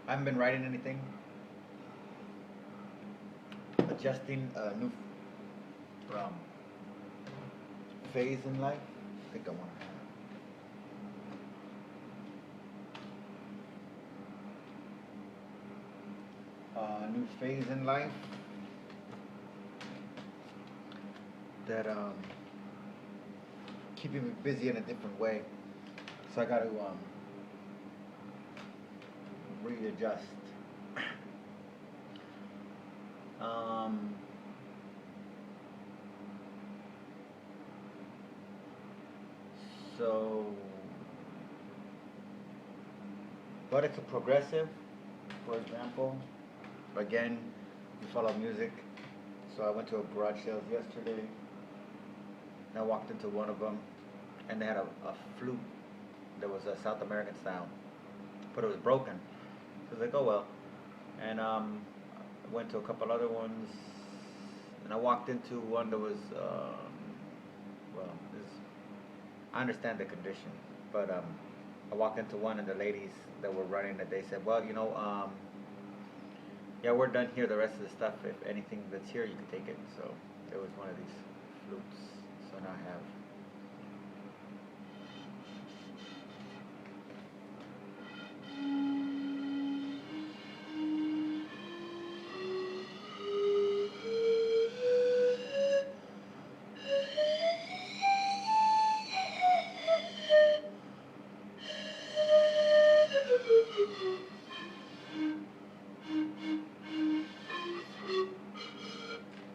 I haven't been writing anything. Adjusting a new um, phase in life. I think I want to have a new phase in life that keeping me busy in a different way. So I got to readjust. Um, so, but it's a progressive, for example. Again, you follow music. So I went to a garage sales yesterday. And I walked into one of them, and they had a flute that was a South American style, but it was broken. So I was like, oh well. And I went to a couple other ones, and I walked into one that was, well, I understand the condition, but I walked into one, and the ladies that were running it, they said, well, yeah, we're done here. The rest of the stuff, if anything that's here, you can take it. So there was one of these flutes. So now I have.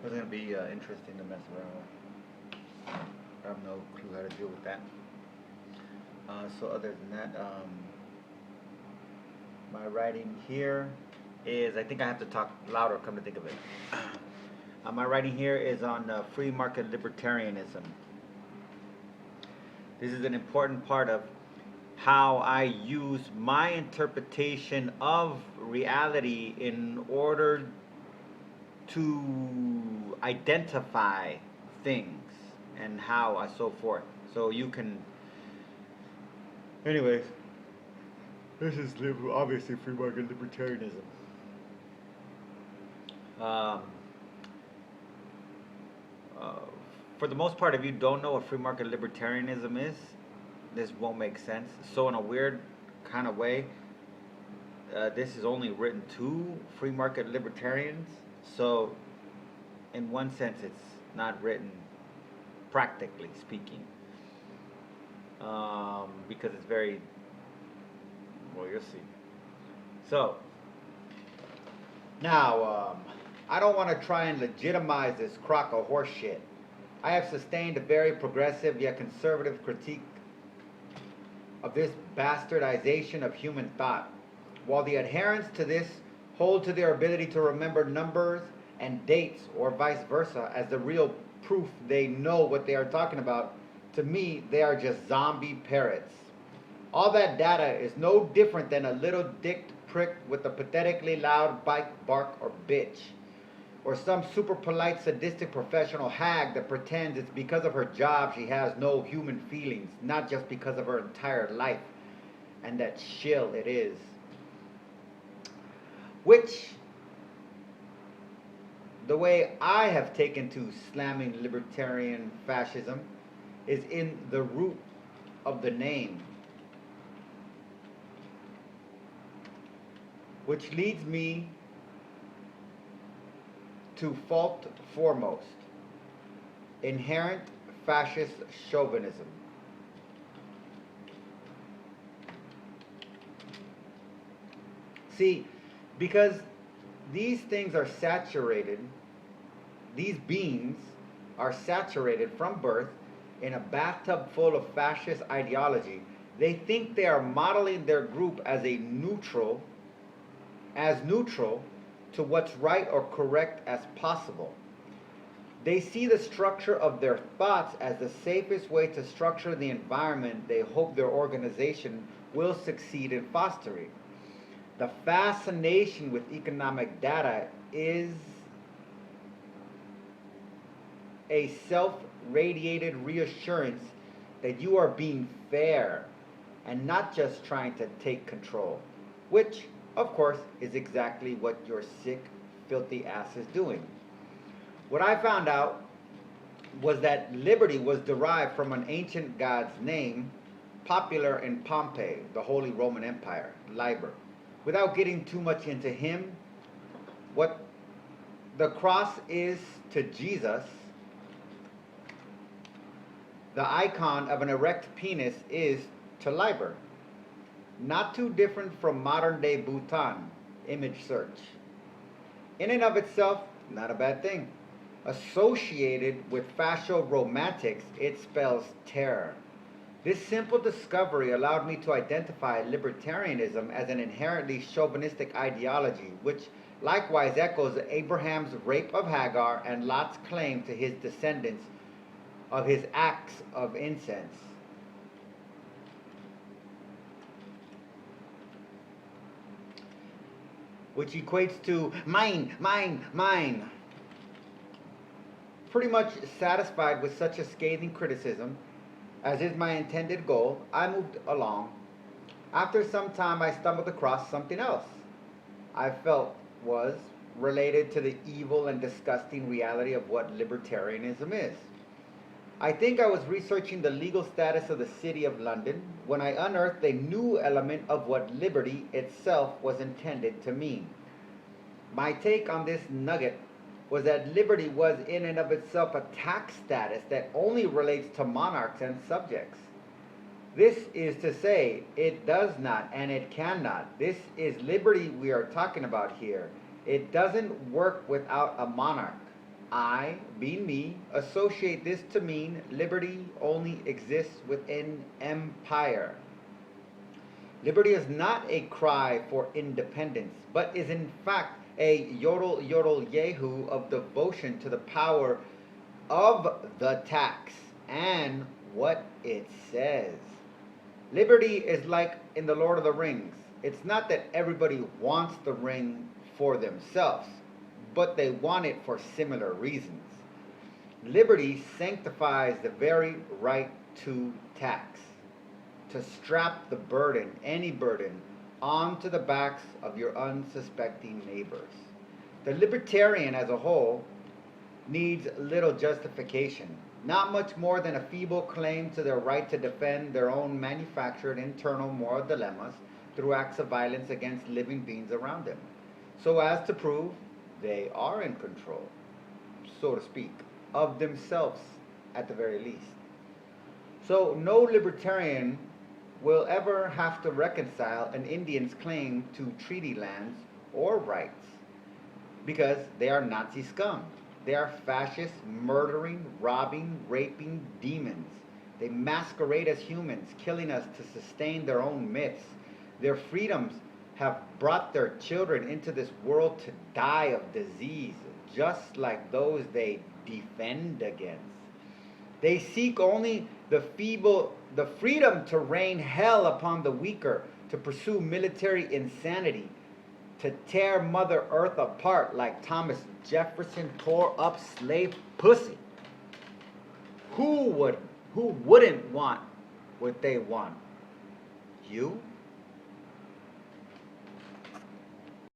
It's going to be interesting to mess around with. I have no clue how to deal with that. So other than that, my writing here is, I think I have to talk louder, come to think of it. My writing here is on free market libertarianism. This is an important part of how I use my interpretation of reality in order to identify things and how and so forth. So you can. Anyways, this is obviously free market libertarianism. Um, for the most part, if you don't know what free market libertarianism is, this won't make sense. So in a weird kind of way, this is only written to free market libertarians. So in one sense, it's not written practically speaking, because it's very, well, you'll see. So now, I don't want to try and legitimize this crock of horse shit. I have sustained a very progressive yet conservative critique of this bastardization of human thought, while the adherents to this hold to their ability to remember numbers and dates, or vice versa, as the real proof they know what they are talking about. To me, they are just zombie parrots. All that data is no different than a little dicked prick with a pathetically loud bike bark or bitch, or some super polite sadistic professional hag that pretends it's because of her job she has no human feelings, not just because of her entire life, and that shill it is. Which, the way I have taken to slamming libertarian fascism, is in the root of the name. Which leads me to fault foremost: inherent fascist chauvinism. See, because these things are saturated, these beings are saturated from birth in a bathtub full of fascist ideology, they think they are modeling their group as neutral to what's right or correct as possible. They see the structure of their thoughts as the safest way to structure the environment they hope their organization will succeed in fostering. The fascination with economic data is a self-radiated reassurance that you are being fair and not just trying to take control, which of course, is exactly what your sick, filthy ass is doing. What I found out was that liberty was derived from an ancient god's name, popular in Pompeii, the Holy Roman Empire, Liber. Without getting too much into him, what the cross is to Jesus, the icon of an erect penis is to Liber. Not too different from modern day Bhutan, image search. In and of itself, not a bad thing. Associated with fascio romantics, it spells terror. This simple discovery allowed me to identify libertarianism as an inherently chauvinistic ideology, which likewise echoes Abraham's rape of Hagar and Lot's claim to his descendants of his acts of incense. Which equates to mine, mine, mine. Pretty much satisfied with such a scathing criticism, as is my intended goal, I moved along. After some time, I stumbled across something else I felt was related to the evil and disgusting reality of what libertarianism is. I think I was researching the legal status of the City of London when I unearthed a new element of what liberty itself was intended to mean. My take on this nugget was that liberty was in and of itself a tax status that only relates to monarchs and subjects. This is to say, it does not and it cannot. This is liberty we are talking about here. It doesn't work without a monarch. I, being me, associate this to mean liberty only exists within empire. Liberty is not a cry for independence, but is in fact a yodel yodel yehu of devotion to the power of the tax and what it says. Liberty is like in the Lord of the Rings. It's not that everybody wants the ring for themselves, but they want it for similar reasons. Liberty sanctifies the very right to tax, to strap the burden, any burden, onto the backs of your unsuspecting neighbors. The libertarian as a whole needs little justification, not much more than a feeble claim to their right to defend their own manufactured internal moral dilemmas through acts of violence against living beings around them, so as to prove they are in control, so to speak, of themselves at the very least. So no libertarian will ever have to reconcile an Indian's claim to treaty lands or rights, because they are Nazi scum. They are fascist, murdering, robbing, raping demons. They masquerade as humans, killing us to sustain their own myths. Their freedoms have brought their children into this world to die of disease, just like those they defend against. They seek only the freedom to rain hell upon the weaker, to pursue military insanity, to tear Mother Earth apart like Thomas Jefferson tore up slave pussy. Who wouldn't want what they want? You?